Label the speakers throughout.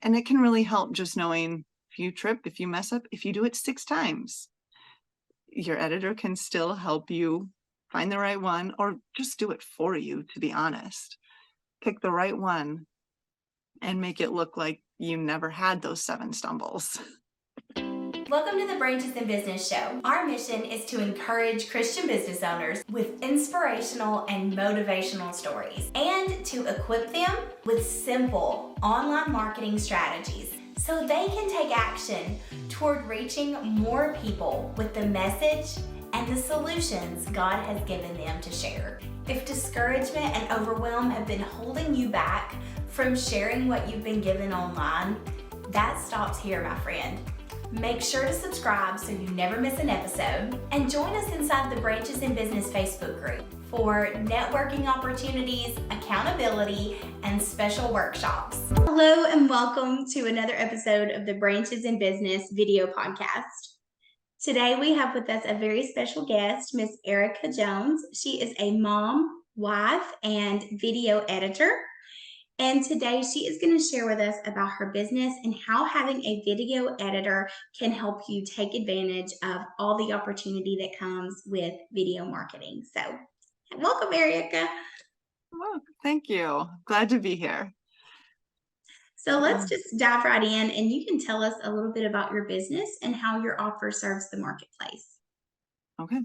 Speaker 1: And it can really help just knowing if you trip, if you mess up, if you do it 6 times, your editor can still help you find the right one, or just do it for you, to be honest. Pick the right one and make it look like you never had those 7 stumbles.
Speaker 2: Welcome to the Branches in Business Show. Our mission is to encourage Christian business owners with inspirational and motivational stories and to equip them with simple online marketing strategies so they can take action toward reaching more people with the message and the solutions God has given them to share. If discouragement and overwhelm have been holding you back from sharing what you've been given online, that stops here, my friend. Make sure to subscribe so you never miss an episode, and join us inside the Branches in Business Facebook group for networking opportunities, accountability, and special workshops. Hello and welcome to another episode of the Branches in Business video podcast. Today we have with us a very special guest, Miss Erika Jones. She is a mom, wife, and video editor. And today she is going to share with us about her business and how having a video editor can help you take advantage of all the opportunity that comes with video marketing. So welcome, Erika.
Speaker 1: Oh, thank you. Glad to be here.
Speaker 2: So let's just dive right in, and you can tell us a little bit about your business and how your offer serves the marketplace.
Speaker 1: Okay.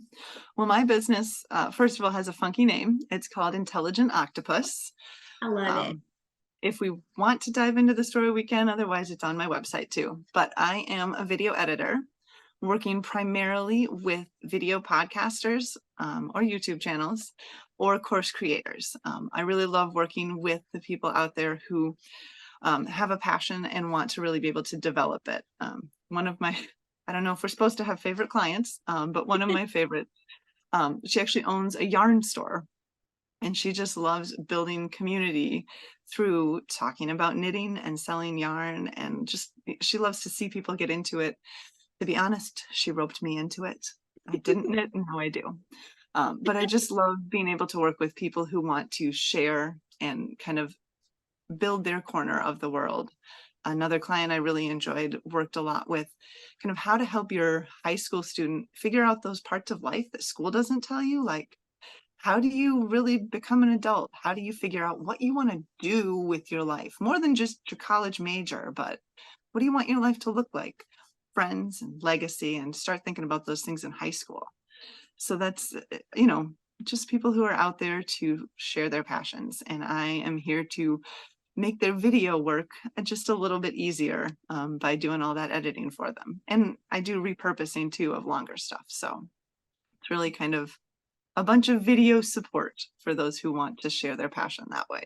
Speaker 1: Well, my business, first of all, has a funky name. It's called Intelligent Octopus.
Speaker 2: I love it.
Speaker 1: If we want to dive into the story, we can. Otherwise, it's on my website too. But I am a video editor working primarily with video podcasters or YouTube channels or course creators. I really love working with the people out there who have a passion and want to really be able to develop it. One of my, I don't know if we're supposed to have favorite clients, but one of my favorites, she actually owns a yarn store. And she just loves building community through talking about knitting and selling yarn. And just, she loves to see people get into it. To be honest, she roped me into it. I didn't knit, and now I do. But I just love being able to work with people who want to share and kind of build their corner of the world. Another client I really enjoyed worked a lot with kind of how to help your high school student figure out those parts of life that school doesn't tell you, like, how do you really become an adult? How do you figure out what you want to do with your life? More than just your college major, but what do you want your life to look like? Friends and legacy, and start thinking about those things in high school. So that's, just people who are out there to share their passions. And I am here to make their video work just a little bit easier by doing all that editing for them. And I do repurposing too of longer stuff. So it's really kind of a bunch of video support for those who want to share their passion that way.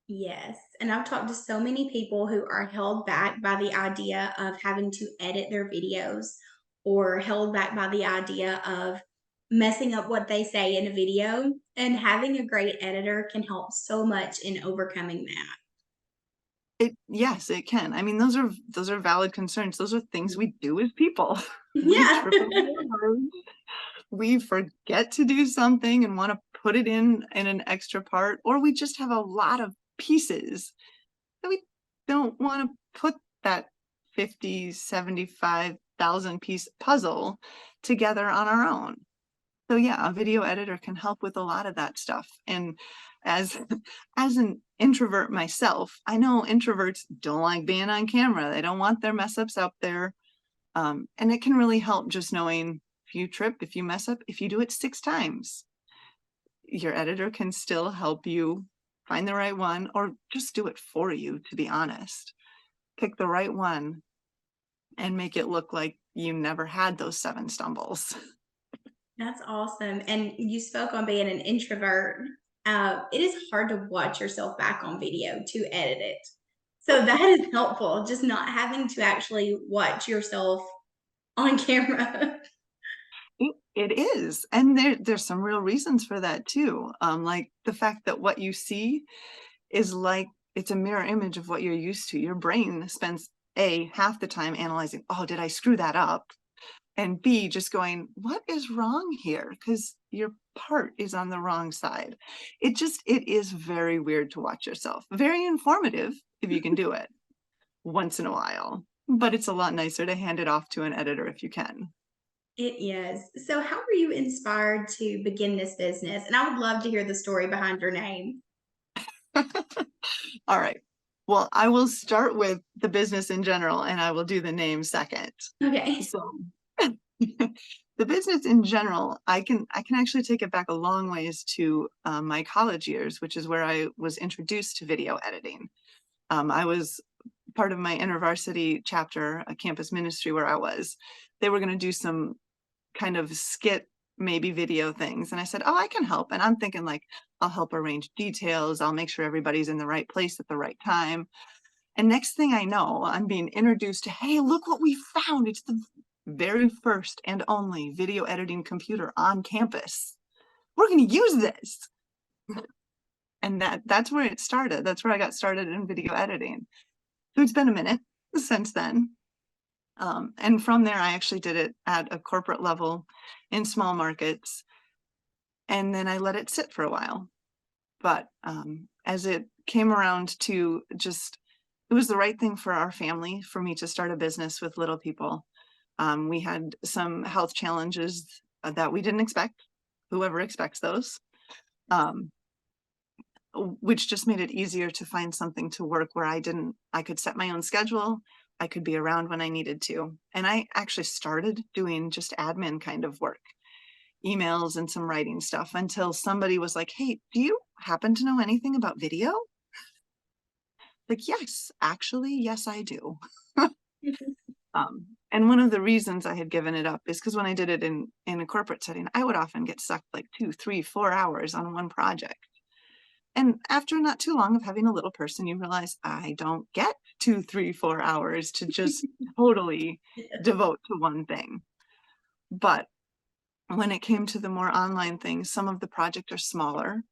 Speaker 2: Yes. And I've talked to so many people who are held back by the idea of having to edit their videos, or held back by the idea of messing up what they say in a video. And having a great editor can help so much in overcoming that.
Speaker 1: Yes, it can. I mean, those are valid concerns. Those are things we do as people.
Speaker 2: Yeah.
Speaker 1: We forget to do something and want to put it in an extra part, or we just have a lot of pieces that we don't want to put that 50, 75,000 piece puzzle together on our own. So yeah, a video editor can help with a lot of that stuff. And as an introvert myself, I know introverts don't like being on camera. They don't want their mess ups out there. And it can really help just knowing if you trip, if you mess up, if you do it 6 times, your editor can still help you find the right one, or just do it for you, to be honest. Pick the right one and make it look like you never had those 7 stumbles.
Speaker 2: That's awesome. And you spoke on being an introvert. It is hard to watch yourself back on video to edit it. So that is helpful, just not having to actually watch yourself on camera.
Speaker 1: It is. And there's some real reasons for that too. Like the fact that what you see is like, it's a mirror image of what you're used to. Your brain spends half the time analyzing, oh, did I screw that up? And B, just going, what is wrong here? Because your part is on the wrong side. It is very weird to watch yourself. Very informative if you can do it. once in a while, but it's a lot nicer to hand it off to an editor if you can.
Speaker 2: It is. So, how were you inspired to begin this business? And I would love to hear the story behind your name.
Speaker 1: All right. Well, I will start with the business in general and I will do the name second.
Speaker 2: Okay.
Speaker 1: So the business in general, I can actually take it back a long ways to my college years, which is where I was introduced to video editing. I was part of my InterVarsity chapter, a campus ministry where I was. They were going to do some kind of skit, maybe video things. And I said, oh, I can help. And I'm thinking like, I'll help arrange details. I'll make sure everybody's in the right place at the right time. And next thing I know, I'm being introduced to, hey, look what we found. It's the very first and only video editing computer on campus. We're going to use this. And that's where it started. That's where I got started in video editing. So it's been a minute since then. And from there, I actually did it at a corporate level in small markets. And then I let it sit for a while. But as it came around to just, it was the right thing for our family for me to start a business with little people. We had some health challenges that we didn't expect. Whoever expects those. Which just made it easier to find something to work where I could set my own schedule. I could be around when I needed to. And I actually started doing just admin kind of work, emails and some writing stuff until somebody was like, hey, do you happen to know anything about video? Like, yes, actually, yes, I do. And one of the reasons I had given it up is because when I did it in a corporate setting, I would often get stuck like 2, 3, 4 hours on one project. And after not too long of having a little person, you realize I don't get 2, 3, 4 hours to just totally devote to one thing. But when it came to the more online things, some of the projects are smaller.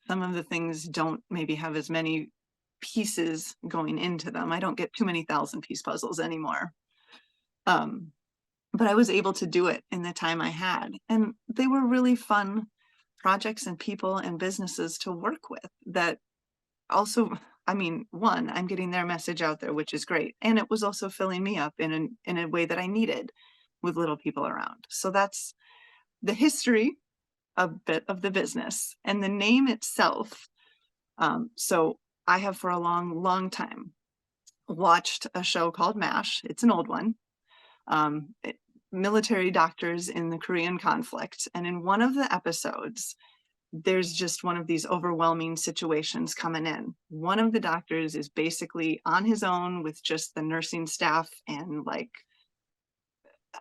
Speaker 1: Some of the things don't maybe have as many pieces going into them. I don't get too many 1,000-piece puzzles anymore. But I was able to do it in the time I had. And they were really fun projects and people and businesses to work with that also, I mean, one, I'm getting their message out there, which is great. And it was also filling me up in a way that I needed with little people around. So that's the history a bit of the business and the name itself. So I have for a long time watched a show called MASH. It's an old one. Military doctors in the Korean conflict. And in one of the episodes, there's just one of these overwhelming situations coming in. One of the doctors is basically on his own with just the nursing staff and like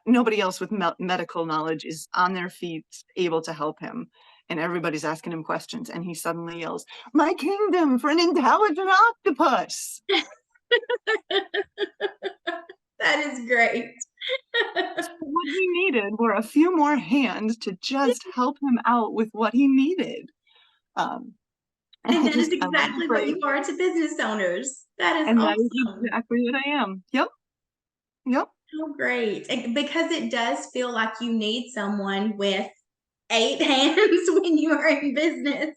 Speaker 1: nobody else with medical knowledge is on their feet able to help him. And everybody's asking him questions. And he suddenly yells, "My kingdom for an intelligent octopus."
Speaker 2: That is great.
Speaker 1: What he needed were a few more hands to just help him out with what he needed. And
Speaker 2: And that is
Speaker 1: I love the
Speaker 2: exactly what
Speaker 1: phrase.
Speaker 2: you are to business owners. That is
Speaker 1: And that is
Speaker 2: awesome.
Speaker 1: exactly what I am. Yep. Yep.
Speaker 2: Oh, great. And because it does feel like you need someone with 8 hands when you are in business.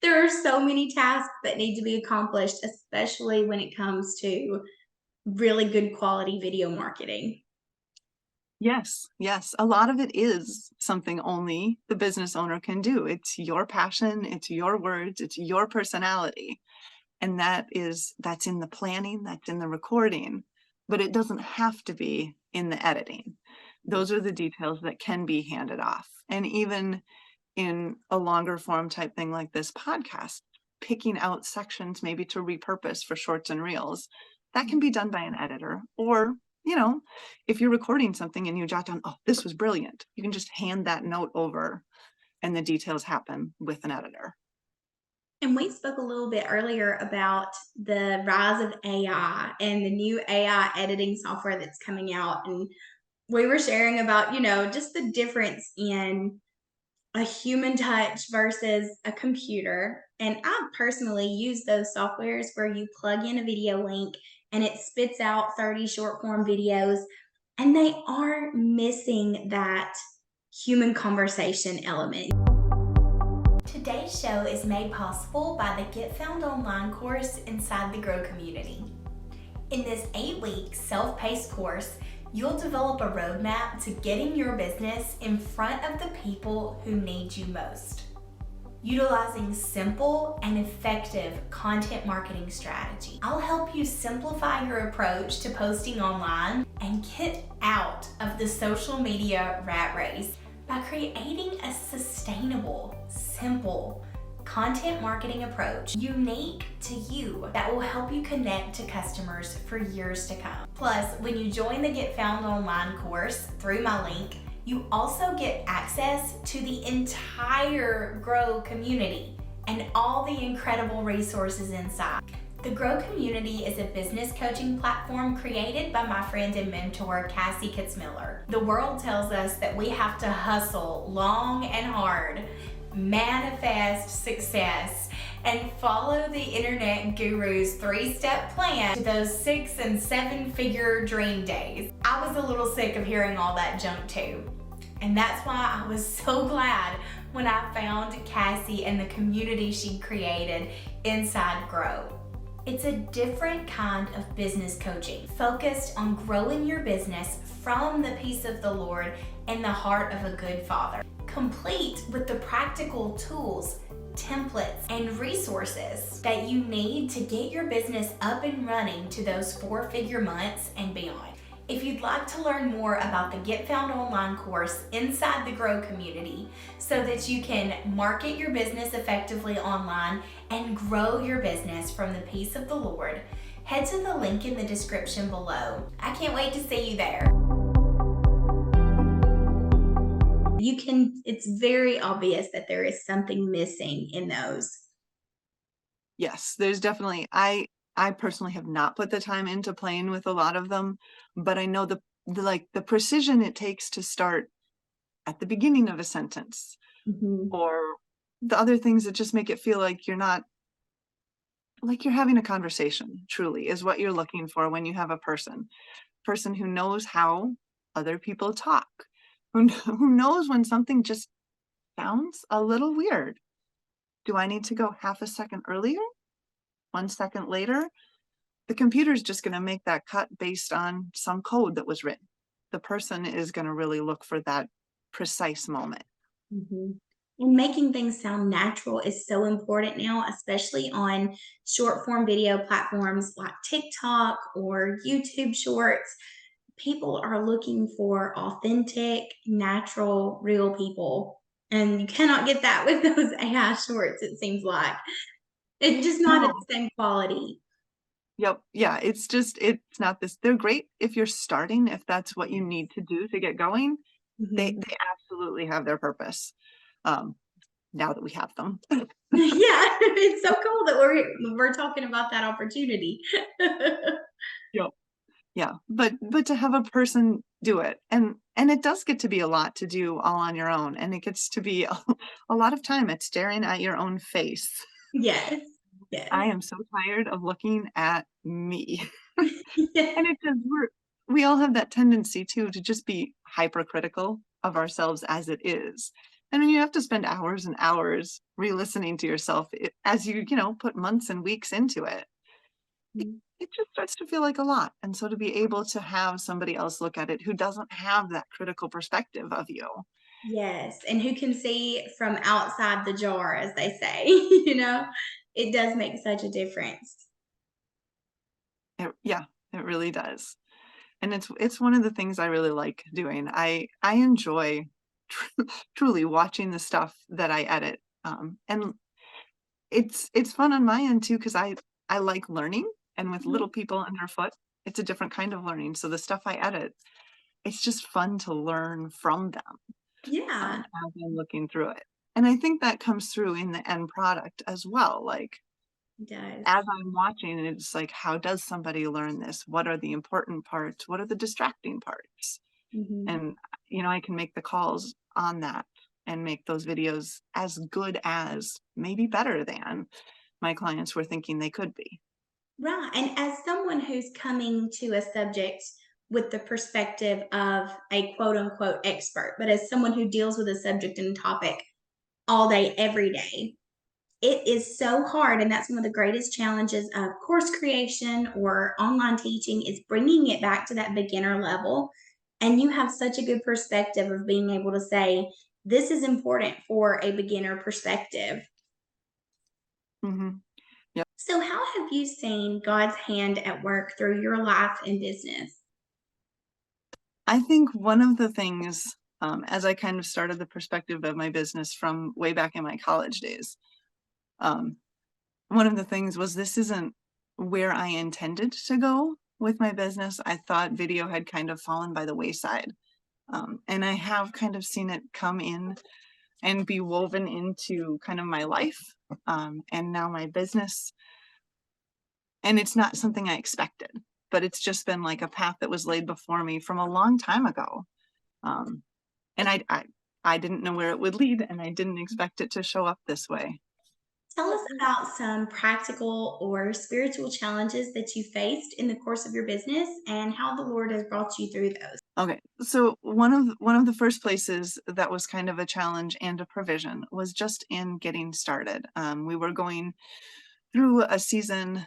Speaker 2: There are so many tasks that need to be accomplished, especially when it comes to really good quality video marketing.
Speaker 1: Yes. Yes. A lot of it is something only the business owner can do. It's your passion. It's your words. It's your personality. And that's in the planning, that's in the recording, but it doesn't have to be in the editing. Those are the details that can be handed off. And even in a longer form type thing like this podcast, picking out sections maybe to repurpose for shorts and reels, that can be done by an editor. Or, if you're recording something and you jot down, oh, this was brilliant, you can just hand that note over and the details happen with an editor.
Speaker 2: And we spoke a little bit earlier about the rise of AI and the new AI editing software that's coming out. And we were sharing about, just the difference in a human touch versus a computer. And I personally use those softwares where you plug in a video link and it spits out 30 short form videos, and they are missing that human conversation element. Today's show is made possible by the Get Found Online course inside the Grow community. In this 8-week self-paced course, you'll develop a roadmap to getting your business in front of the people who need you most. Utilizing simple and effective content marketing strategy, I'll help you simplify your approach to posting online and get out of the social media rat race by creating a sustainable, simple content marketing approach unique to you that will help you connect to customers for years to come. Plus, when you join the Get Found Online course through my link, you also get access to the entire Grow community and all the incredible resources inside. The Grow community is a business coaching platform created by my friend and mentor, Cassie Kitzmiller. The world tells us that we have to hustle long and hard, manifest success, and follow the internet guru's 3-step plan to those 6- and 7-figure dream days. I was a little sick of hearing all that junk too. And that's why I was so glad when I found Cassie and the community she created inside Grow. It's a different kind of business coaching, focused on growing your business from the peace of the Lord and the heart of a good father, complete with the practical tools, templates, and resources that you need to get your business up and running to those 4-figure months and beyond. If you'd like to learn more about the Get Found Online course inside the Grow community so that you can market your business effectively online and grow your business from the peace of the Lord, head to the link in the description below. I can't wait to see you there. It's very obvious that there is something missing in those.
Speaker 1: Yes, there's definitely, I personally have not put the time into playing with a lot of them, but I know the precision it takes to start at the beginning of a sentence, or the other things that just make it feel like you're not, like you're having a conversation, truly, is what you're looking for when you have a person who knows how other people talk, who knows when something just sounds a little weird. Do I need to go half a second earlier? 1 second later? The computer's just going to make that cut based on some code that was written. The person is going to really look for that precise moment.
Speaker 2: And making things sound natural is so important now, especially on short form video platforms like TikTok or YouTube Shorts. People are looking for authentic, natural, real people. And you cannot get that with those AI shorts, it seems like. It's just not at the same quality.
Speaker 1: Yep. Yeah. It's not this. They're great if you're starting, if that's what you need to do to get going. They absolutely have their purpose. Now that we have them.
Speaker 2: Yeah, it's so cool that we're talking about that opportunity.
Speaker 1: Yep. Yeah. But to have a person do it, and it does get to be a lot to do all on your own, and it gets to be a lot of time at staring at your own face.
Speaker 2: Yes. Yes.
Speaker 1: I am so tired of looking at me.
Speaker 2: Yes.
Speaker 1: And it does work. We all have that tendency too to just be hypercritical of ourselves as it is. And when you have to spend hours and hours re-listening to yourself as you put months and weeks into it, it just starts to feel like a lot. And so to be able to have somebody else look at it who doesn't have that critical perspective of you.
Speaker 2: Yes, and who can see from outside the jar, as they say, it does make such a difference.
Speaker 1: Yeah, it really does. And it's one of the things I really like doing. I enjoy truly watching the stuff that I edit. And it's fun on my end too, because I like learning, and with little people underfoot, it's a different kind of learning. So the stuff I edit, it's just fun to learn from them.
Speaker 2: Yeah.
Speaker 1: As I'm looking through it. And I think that comes through in the end product as well. Like,
Speaker 2: It does.
Speaker 1: as I'm watching, it's like, how does somebody learn this? What are the important parts? What are the distracting parts? And, I can make the calls on that and make those videos as good as, maybe better than, my clients were thinking they could be.
Speaker 2: Right. And as someone who's coming to a subject with the perspective of a quote unquote expert, but as someone who deals with a subject and topic all day, every day, it is so hard. And that's one of the greatest challenges of course creation or online teaching is bringing it back to that beginner level. And you have such a good perspective of being able to say, this is important for a beginner perspective.
Speaker 1: Hmm. Yep.
Speaker 2: So, how have you seen God's hand at work through your life and business?
Speaker 1: I think one of the things, as I kind of started the perspective of my business from way back in my college days, um, one of the things was this isn't where I intended to go with my business. I thought video had kind of fallen by the wayside. And I have kind of seen it come in and be woven into kind of my life, and now my business. And it's not something I expected, but it's just been like a path that was laid before me from a long time ago. Um, and I didn't know where it would lead, and I didn't expect it to show up this way.
Speaker 2: Tell us about some practical or spiritual challenges that you faced in the course of your business and how the Lord has brought you through those.
Speaker 1: Okay, so one of the first places that was kind of a challenge and a provision was just in getting started. We were going through a season,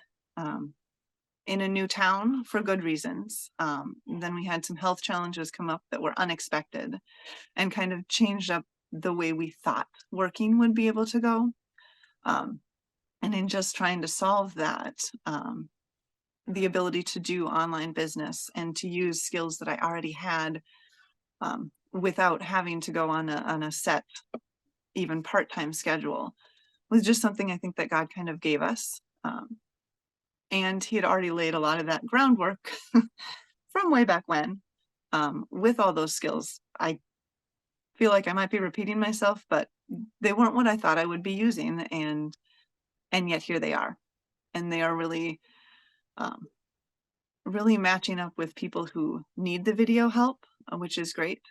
Speaker 1: in a new town for good reasons. Then we had some health challenges come up that were unexpected and kind of changed up the way we thought working would be able to go. Um, and in just trying to solve that, the ability to do online business and to use skills that I already had, without having to go on a set, even part-time schedule, was just something I think that God kind of gave us. And he had already laid a lot of that groundwork from way back when, with all those skills. I feel like I might be repeating myself, but they weren't what I thought I would be using, and yet here they are. And they are really, um, really matching up with people who need the video help, which is great.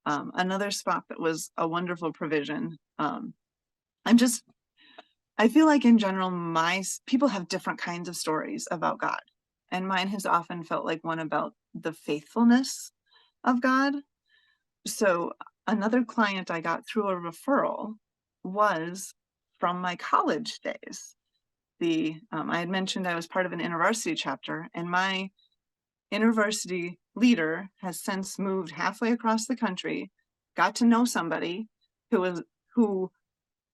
Speaker 1: Another spot that was a wonderful provision. I'm just, I feel like in general, people have different kinds of stories about God, and mine has often felt like one about the faithfulness of God. So another client I got through a referral was from my college days. I had mentioned I was part of an InterVarsity chapter, and my InterVarsity leader has since moved halfway across the country, got to know somebody who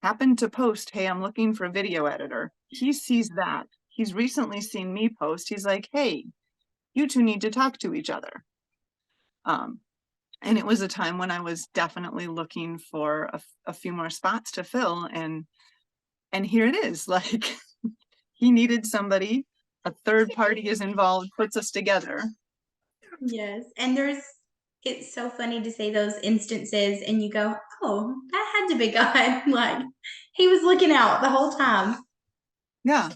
Speaker 1: happened to post, "Hey, I'm looking for a video editor." He sees that. He's recently seen me post. He's like, "Hey, you two need to talk to each other." Um, and it was a time when I was definitely looking for a few more spots to fill, and here it is. Like, he needed somebody. A third party is involved, puts us together.
Speaker 2: Yes. And it's so funny to see those instances and you go, oh, that had to be God. Like he was looking out the whole time.
Speaker 1: Yeah.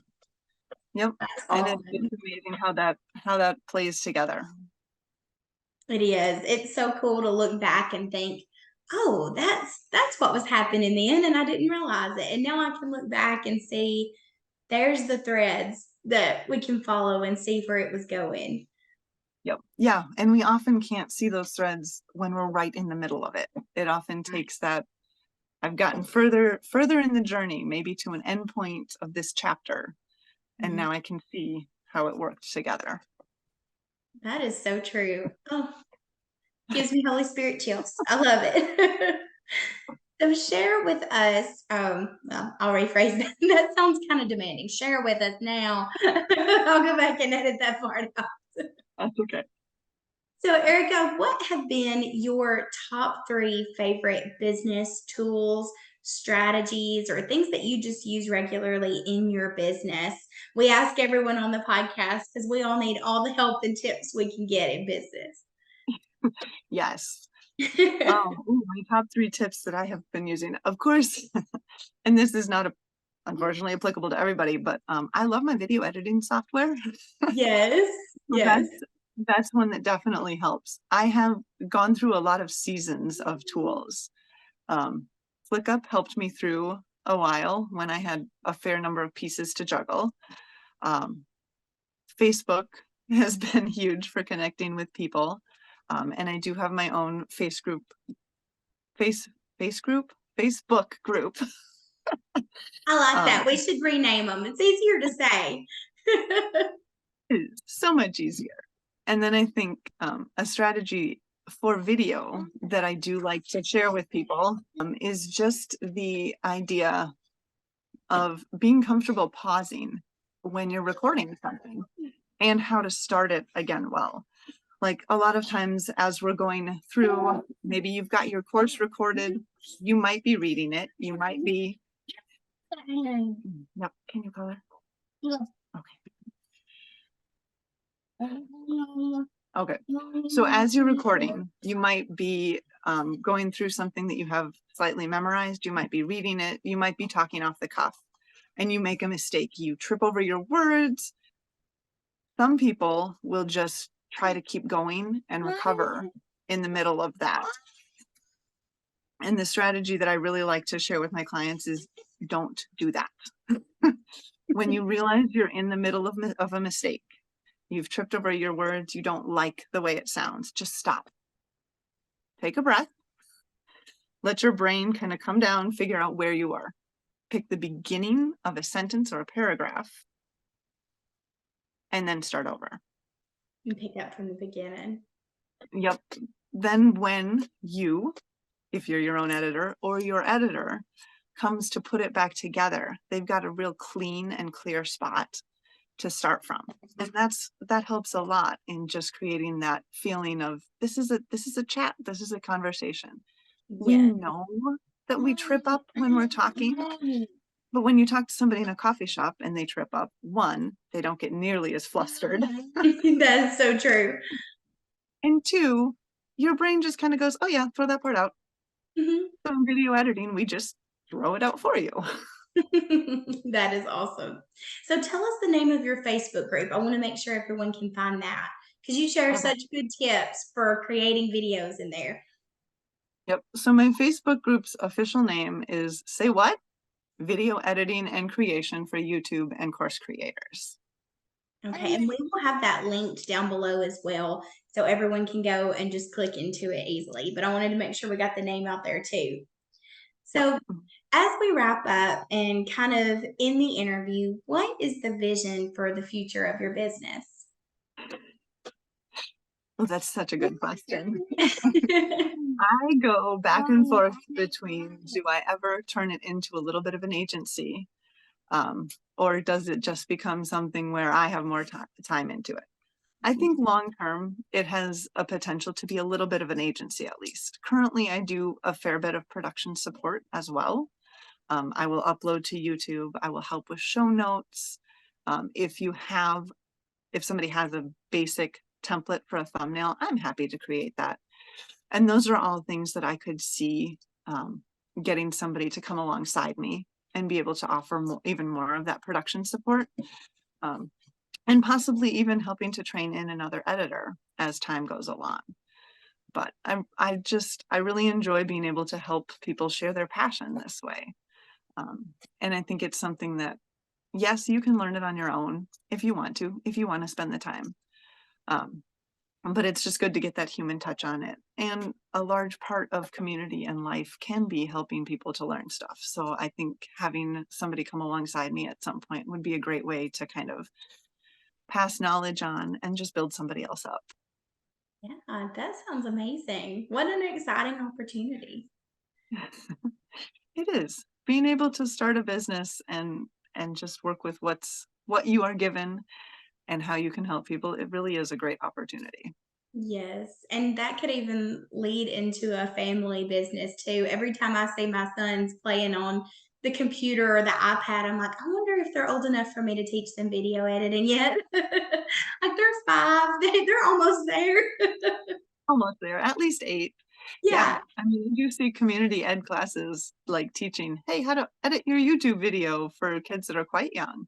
Speaker 1: Yep.
Speaker 2: That's
Speaker 1: And
Speaker 2: awesome.
Speaker 1: it's amazing how that plays together.
Speaker 2: It is. It's so cool to look back and think, oh, that's what was happening then, and I didn't realize it. And now I can look back and see there's the threads that we can follow and see where it was going.
Speaker 1: Yep. Yeah. And we often can't see those threads when we're right in the middle of it. It often takes that. I've gotten further in the journey, maybe to an end point of this chapter, and
Speaker 2: Mhm.
Speaker 1: now I can see how it worked together.
Speaker 2: That is so true. Oh, gives me Holy Spirit chills. I love it. So share with us, well, I'll rephrase that. That sounds kind of demanding. Share with us now. I'll go back and edit that part out.
Speaker 1: That's okay.
Speaker 2: So, Erica, what have been your top three favorite business tools, strategies, or things that you just use regularly in your business? We ask everyone on the podcast because we all need all the help and tips we can get in business.
Speaker 1: Yes. Ooh, my top 3 tips that I have been using, of course, and this is not unfortunately applicable to everybody, but I love my video editing software.
Speaker 2: Yes,
Speaker 1: So
Speaker 2: yes.
Speaker 1: that's one that definitely helps. I have gone through a lot of seasons of tools. Um, ClickUp helped me through a while when I had a fair number of pieces to juggle. Um, Facebook has been huge for connecting with people. And I do have my own face group, face Facebook group
Speaker 2: I like
Speaker 1: Um,
Speaker 2: that. We should rename them. It's easier to say.
Speaker 1: it's so much easier. And then I think a strategy for video that I do like to share with people is just the idea of being comfortable pausing when you're recording something and how to start it again well. Like a lot of times as we're going through, maybe you've got your course recorded, you might be reading it, you might be, yep, can you color? Okay. Okay. So as you're recording, you might be going through something that you have slightly memorized. You might be reading it. You might be talking off the cuff and you make a mistake. You trip over your words. Some people will just try to keep going and recover in the middle of that. And the strategy that I really like to share with my clients is don't do that. When you realize you're in the middle of a mistake, you've tripped over your words, you don't like the way it sounds, just stop. Take a breath. Let your brain kind of come down, figure out where you are. Pick the beginning of a sentence or a paragraph, and then start over.
Speaker 2: And pick up from the beginning.
Speaker 1: Yep. Then when you, if you're your own editor or your editor, comes to put it back together, they've got a real clean and clear spot to start from. And that helps a lot in just creating that feeling of this is a chat, this is a conversation. We
Speaker 2: Yes.
Speaker 1: know that we trip up when we're talking, but when you talk to somebody in a coffee shop and they trip up, one, they don't get nearly as flustered.
Speaker 2: That's so true.
Speaker 1: And two, your brain just kind of goes, oh yeah, throw that part out.
Speaker 2: Mhm.
Speaker 1: So in video editing, we just throw it out for you.
Speaker 2: That is awesome. So tell us the name of your Facebook group. I want to make sure everyone can find that because you share
Speaker 1: Okay.
Speaker 2: such good tips for creating videos in there.
Speaker 1: Yep. So my Facebook group's official name is Say What? Video Editing and Creation for YouTube and Course Creators.
Speaker 2: Okay, and we will have that linked down below as well, so everyone can go and just click into it easily. But I wanted to make sure we got the name out there too.
Speaker 1: Yep.
Speaker 2: So, as we wrap up and kind of in the interview, what is the vision for the future of your business?
Speaker 1: Oh, that's such a good question. I go back and forth between do I ever turn it into a little bit of an agency? Or does it just become something where I have more time into it? I think long term, it has a potential to be a little bit of an agency at least. Currently, I do a fair bit of production support as well. I will upload to YouTube. I will help with show notes. If somebody has a basic template for a thumbnail, I'm happy to create that. And those are all things that I could see getting somebody to come alongside me and be able to offer even more of that production support. And possibly even helping to train in another editor as time goes along. But I really enjoy being able to help people share their passion this way. And I think it's something that, yes, you can learn it on your own if you want to spend the time. But it's just good to get that human touch on it. And a large part of community and life can be helping people to learn stuff. So I think having somebody come alongside me at some point would be a great way to kind of pass knowledge on and just build somebody else up.
Speaker 2: Yeah, that sounds amazing. What an exciting opportunity.
Speaker 1: It is being able to start a business and just work with what you are given and how you can help people. It really is a great opportunity.
Speaker 2: Yes, and that could even lead into a family business too. Every time I see my sons playing on the computer or the iPad, I'm like, I wonder if they're old enough for me to teach them video editing yet. Like they're 5, they're almost there.
Speaker 1: Almost there, at least 8. Yeah,
Speaker 2: Yeah,
Speaker 1: I mean, you see community ed classes like teaching, hey, how to edit your YouTube video for kids that are quite young.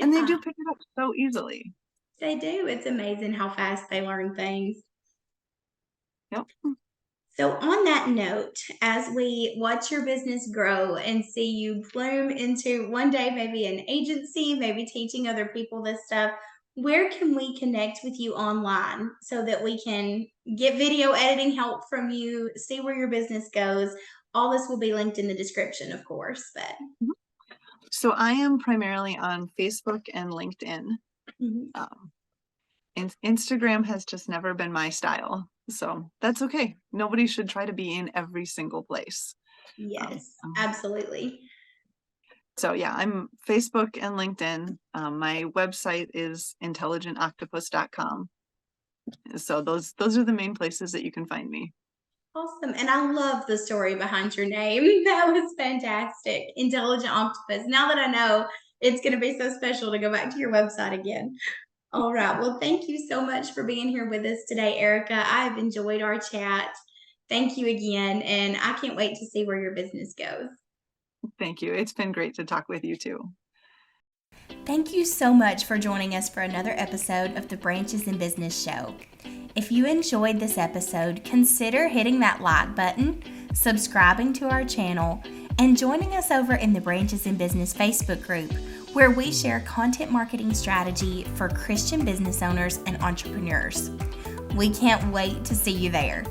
Speaker 1: And they
Speaker 2: yeah,
Speaker 1: do pick it up so easily.
Speaker 2: they do. It's amazing how fast they learn things.
Speaker 1: Yep.
Speaker 2: So, on that note, as we watch your business grow and see you bloom into one day maybe an agency, maybe teaching other people this stuff, where can we connect with you online so that we can get video editing help from you, see where your business goes? All this will be linked in the description, of course. But
Speaker 1: So I am primarily on Facebook and LinkedIn.
Speaker 2: Mhm.
Speaker 1: Instagram has just never been my style. So that's okay. Nobody should try to be in every single place.
Speaker 2: Yes,
Speaker 1: Um,
Speaker 2: absolutely.
Speaker 1: So yeah, I'm Facebook and LinkedIn. My website is intelligentoctopus.com. So those are the main places that you can find me.
Speaker 2: Awesome. And I love the story behind your name. That was fantastic. Intelligent Octopus. Now that I know, it's going to be so special to go back to your website again. All right. Well, thank you so much for being here with us today, Erika. I've enjoyed our chat. Thank you again. And I can't wait to see where your business goes.
Speaker 1: Thank you. It's been great to talk with you too.
Speaker 2: Thank you so much for joining us for another episode of the Branches in Business Show. If you enjoyed this episode, consider hitting that like button, subscribing to our channel, and joining us over in the Branches in Business Facebook group, where we share content marketing strategy for Christian business owners and entrepreneurs. We can't wait to see you there.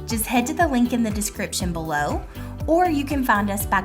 Speaker 2: Just head to the link in the description below, or you can find us by going